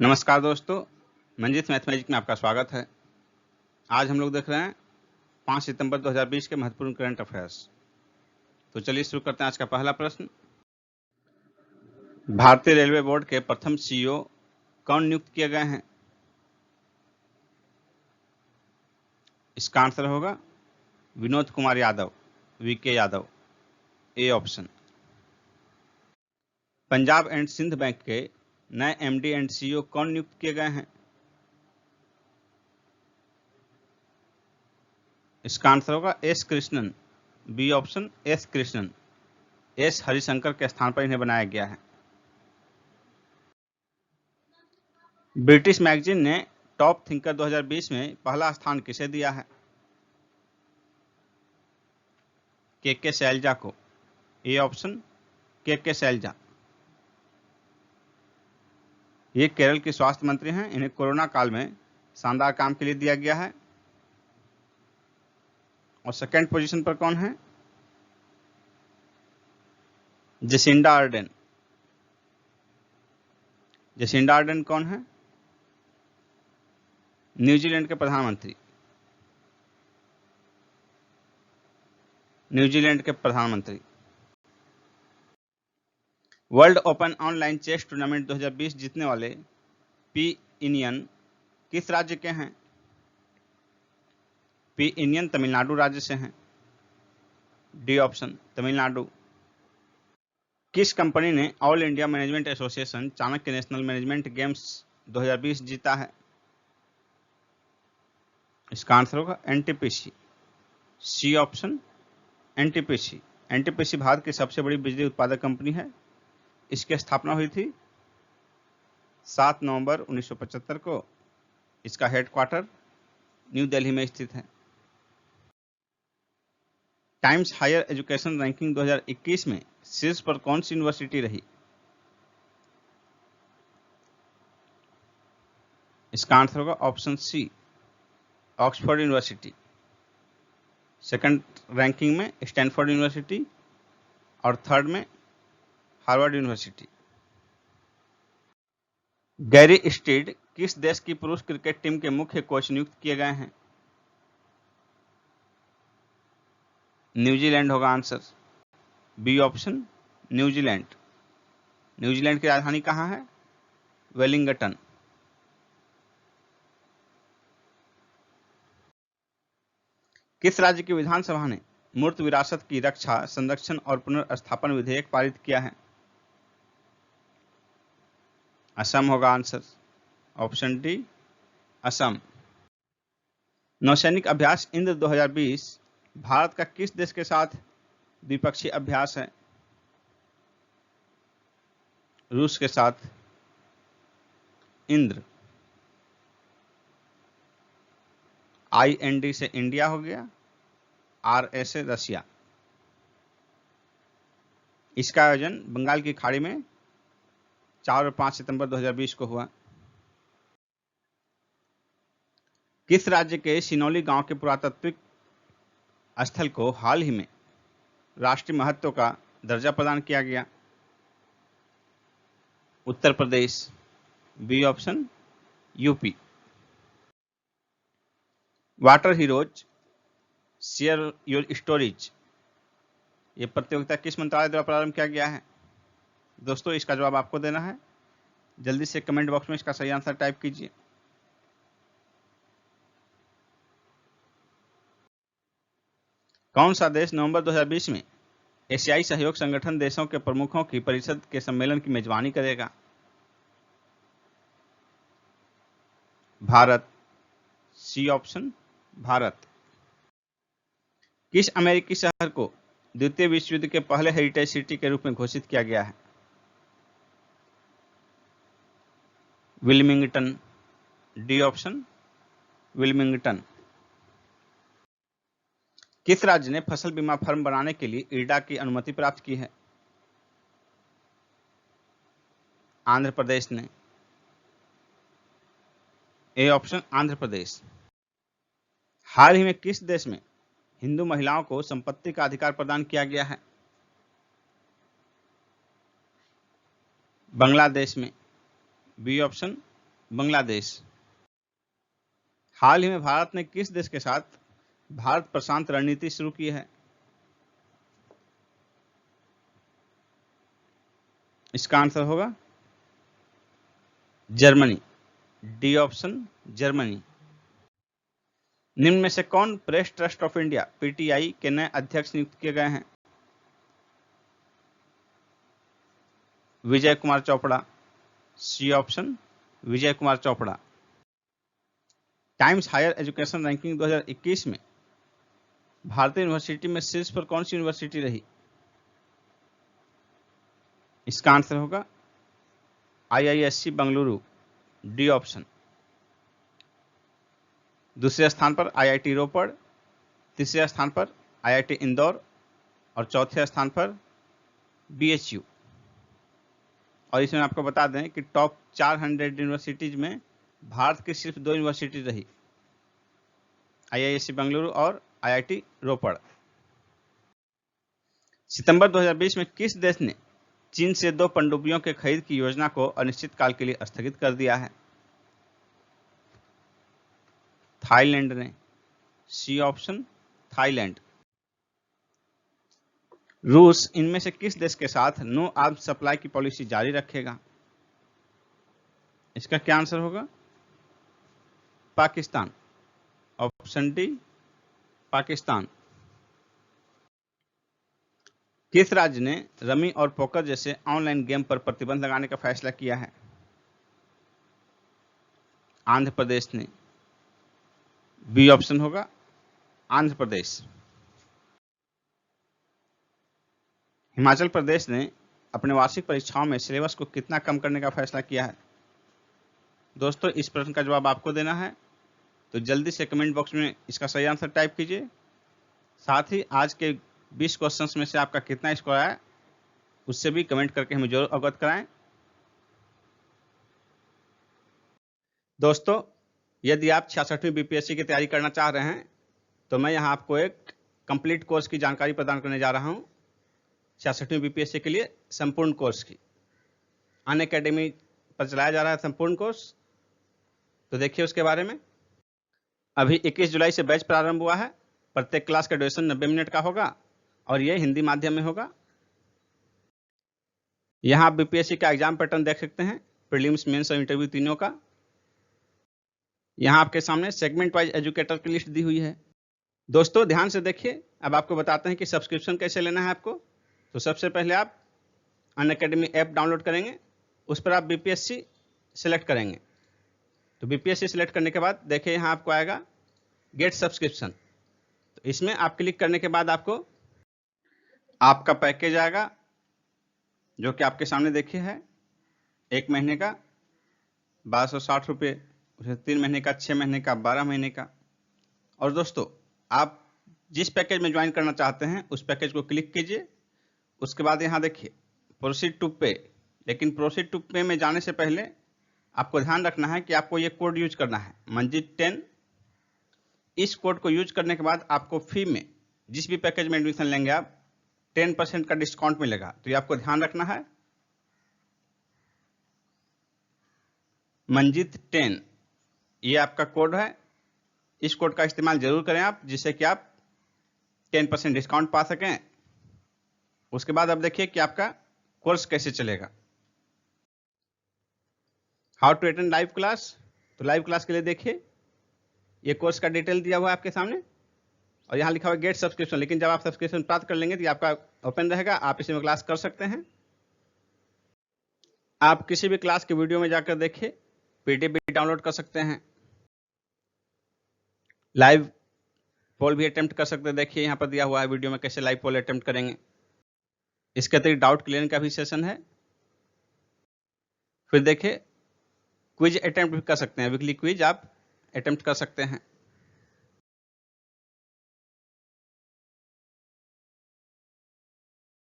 नमस्कार दोस्तों, मंजित मैथमेटिक्स में आपका स्वागत है। आज हम लोग देख रहे हैं 5 सितंबर 2020 के महत्वपूर्ण करंट अफेयर्स। तो चलिए शुरू करते हैं। आज का पहला प्रश्न, भारतीय रेलवे बोर्ड के प्रथम सीईओ कौन नियुक्त किए गए हैं? इसका आंसर होगा Vinod Kumar Yadav, VK Yadav, A option. Punjab and Sind bank के नए एमडी एंड सीईओ कौन नियुक्त किए गए हैं? इसका आंसर होगा S Krishnan, B option, S Krishnan. S Harishankar के स्थान पर इन्हें बनाया गया है। ब्रिटिश मैगजीन ने टॉप थिंकर 2020 में पहला स्थान किसे दिया है? के शैलजा को, ए ऑप्शन, के शैलजा। ये केरल के स्वास्थ्य मंत्री हैं। इन्हें कोरोना काल में शानदार काम के लिए दिया गया है। और सेकंड पोजीशन पर कौन है? Jacinda Arden. जेसिंडा आर्डेन कौन है? न्यूजीलैंड के प्रधानमंत्री। न्यूजीलैंड के प्रधानमंत्री। World Open online chess tournament 2020 जीतने वाले पी इनियन किस राज्य के हैं? पी इनियन तमिलनाडु राज्य से हैं, डी ऑप्शन, तमिलनाडु। किस कंपनी ने all India management association Chanakya national management games 2020 जीता है? इसका आंसर होगा NTPC, C option, NTPC. NTPC Bharat की सबसे बड़ी बिजली उत्पादक कंपनी है। इसकी स्थापना हुई थी 7 नवंबर 1975 को। इसका हेडक्वार्टर न्यू दिल्ली में स्थित है। टाइम्स हायर एजुकेशन रैंकिंग 2021 में शीर्ष पर कौन सी यूनिवर्सिटी रही? इसका आंसर होगा option C, Oxford University. Second ranking में स्टैनफोर्ड यूनिवर्सिटी और थर्ड में हार्वर्ड यूनिवर्सिटी। गैरी स्टीड किस देश की पुरुष क्रिकेट टीम के मुख्य कोच नियुक्त किए गए हैं? न्यूजीलैंड होगा answer, B option, New Zealand. New Zealand की राजधानी कहाँ है? वेलिंगटन। किस राज्य की विधानसभा ने मूर्त विरासत की रक्षा, संरक्षण और पुनर्स्थापन विधेयक पारित किया है? असम होगा आंसर, ऑप्शन डी, असम। नौसैनिक अभ्यास इंद्र 2020 भारत का किस देश के साथ द्विपक्षीय अभ्यास है? रूस के साथ इंद्र। IND से इंडिया हो गया, RA से रशिया। इसका आयोजन बंगाल की खाड़ी में 4 और 5 सितंबर 2020 को हुआ। किस राज्य के सिनौली गांव के पुरातात्विक स्थल को हाल ही में राष्ट्रीय महत्व का दर्जा प्रदान किया गया? Uttar Pradesh, B option, UP. Water heroes share your stories, ये प्रतियोगिता किस मंत्रालय द्वारा प्रारंभ किया गया है? दोस्तों, इसका जवाब आपको देना है। जल्दी से कमेंट बॉक्स में इसका सही आंसर टाइप कीजिए। कौन सा देश नवंबर 2020 में एशियाई सहयोग संगठन देशों के प्रमुखों की परिषद के सम्मेलन की मेजबानी करेगा? Bharat, C option, Bharat. किस अमेरिकी शहर को द्वितीय विश्व युद्ध के पहले हेरिटेज सिटी के रूप में घोषित किया गया है? Wilmington, D option, Wilmington. किस राज्य ने फसल बीमा फर्म बनाने के लिए इरडा की अनुमति प्राप्त की है? आंध्र प्रदेश ने, ए ऑप्शन, आंध्र प्रदेश। हाल ही में किस देश में हिंदू महिलाओं को संपत्ति का अधिकार प्रदान किया गया है? बांग्लादेश में, बी ऑप्शन, बांग्लादेश। हाल ही में भारत ने किस देश के साथ भारत प्रशांत रणनीति शुरू की है? इसका आंसर होगा जर्मनी, डी ऑप्शन जर्मनी। निम्न में से कौन press trust of India PTI के नए अध्यक्ष नियुक्त किए गए हैं? Vijay Kumar Chopra, C option Vijay Kumar Chopra. Times higher education ranking 2021 में भारतीय यूनिवर्सिटी में शीर्ष पर कौन सी यूनिवर्सिटी रही? इसका आंसर होगा आईआईएससी बेंगलुरु, डी ऑप्शन। दूसरे स्थान पर आईआईटी रोपड़, तीसरे स्थान पर आईआईटी इंदौर और चौथे स्थान पर बीएचयू। और इसमें आपको बता दें कि टॉप 400 यूनिवर्सिटीज में भारत की सिर्फ 2 यूनिवर्सिटी रही, आईआईएससी बेंगलुरु और आईआईटी रोपड़। सितंबर 2020 में किस देश ने चीन से 2 पनडुब्बियों के खरीद की योजना को अनिश्चित काल के लिए स्थगित कर दिया है? थाईलैंड ने, सी ऑप्शन थाईलैंड। रूस इनमें से किस देश के साथ नो आर्म्स सप्लाई की पॉलिसी जारी रखेगा? इसका क्या आंसर होगा? Pakistan, option D Pakistan. किस राज्य ने रमी और पोकर जैसे ऑनलाइन गेम पर प्रतिबंध लगाने का फैसला किया है? आंध्र प्रदेश ने, बी ऑप्शन होगा आंध्र प्रदेश। हिमाचल प्रदेश ने अपने वार्षिक परीक्षाओं में सिलेबस को कितना कम करने का फैसला किया है? दोस्तों, इस प्रश्न का जवाब आपको देना है, तो जल्दी से कमेंट बॉक्स में इसका सही आंसर टाइप कीजिए। साथ ही आज के 20 क्वेश्चंस में से आपका कितना स्कोर आया उससे भी कमेंट करके हमें जरूर अवगत कराएं। दोस्तों, यदि आप 66वीं बीपीएससी की तैयारी करना चाह रहे हैं तो मैं यहां आपको एक कंप्लीट कोर्स की जानकारी प्रदान करने जा रहा हूं। 66वीं बीपीएससी के लिए संपूर्ण कोर्स की अनअकैडमी पर चलाया जा रहा है संपूर्ण कोर्स, तो देखिए उसके बारे में। अभी 21 जुलाई से बैच प्रारंभ हुआ है। प्रत्येक क्लास का ड्यूरेशन 90 मिनट का होगा और यह हिंदी माध्यम में होगा। यहां आप बीपीएससी का एग्जाम पैटर्न देख सकते हैं, प्रीलिम्स, मेंस और इंटरव्यू तीनों का। यहां आपके सामने सेगमेंट वाइज एजुकेटर की लिस्ट दी हुई है। दोस्तों, ध्यान से देखिए। अब आपको बताते हैं कि सब्सक्रिप्शन कैसे लेना है आपको। तो सबसे पहले आप अनअकैडमी ऐप डाउनलोड करेंगे, उस पर आप बीपीएससी सिलेक्ट करेंगे। तो बीपीएससी सिलेक्ट करने के बाद देखिए यहाँ आपको आएगा गेट सब्सक्रिप्शन। तो इसमें आप क्लिक करने के बाद आपको आपका पैकेज आएगा, जो कि आपके सामने देखिए है 1 महीने का 1260 रुपये, 3 महीने का, 6 महीने का, 12 महीने का। और दोस्तों, आप जिस पैकेज में ज्वाइन करना चाहते हैं उस पैकेज को क्लिक कीजिए। उसके बाद यहाँ देखिए प्रोसीड टू पे। लेकिन प्रोसीड टू पे में जाने से पहले आपको ध्यान रखना है कि आपको ये कोड यूज करना है, मंजित 10। इस कोड को यूज करने के बाद आपको फ्री में जिस भी पैकेज में एडमिशन लेंगे आप 10% का डिस्काउंट मिलेगा। तो ये आपको ध्यान रखना है, मंजित 10 ये आपका कोड है। इस कोड का इस्तेमाल जरूर करें आप, जिससे कि आप 10% डिस्काउंट पा सकें। उसके बाद अब देखिए कि आपका कोर्स कैसे चलेगा। How to attend live class. तो लाइव क्लास के लिए देखिए ये कोर्स का डिटेल दिया हुआ है आपके सामने और यहाँ लिखा हुआ है गेट सब्सक्रिप्शन। लेकिन जब आप सब्सक्रिप्शन प्राप्त कर लेंगे तो ये आपका ओपन रहेगा, आप इसी में क्लास कर सकते हैं। आप किसी भी क्लास के वीडियो में जाकर देखिए, पीडीएफ भी डाउनलोड कर सकते हैं, लाइव पोल भी अटेम्प्ट कर सकते हैं। देखिए यहाँ पर दिया हुआ है वीडियो में कैसे लाइव पोल अटेम्प्ट करेंगे। इसके अतिरिक्त डाउट क्लियर का भी सेशन है। फिर देखिए क्विज अटेम्प्ट भी कर सकते हैं, वीकली क्विज आप अटेम्प्ट कर सकते हैं।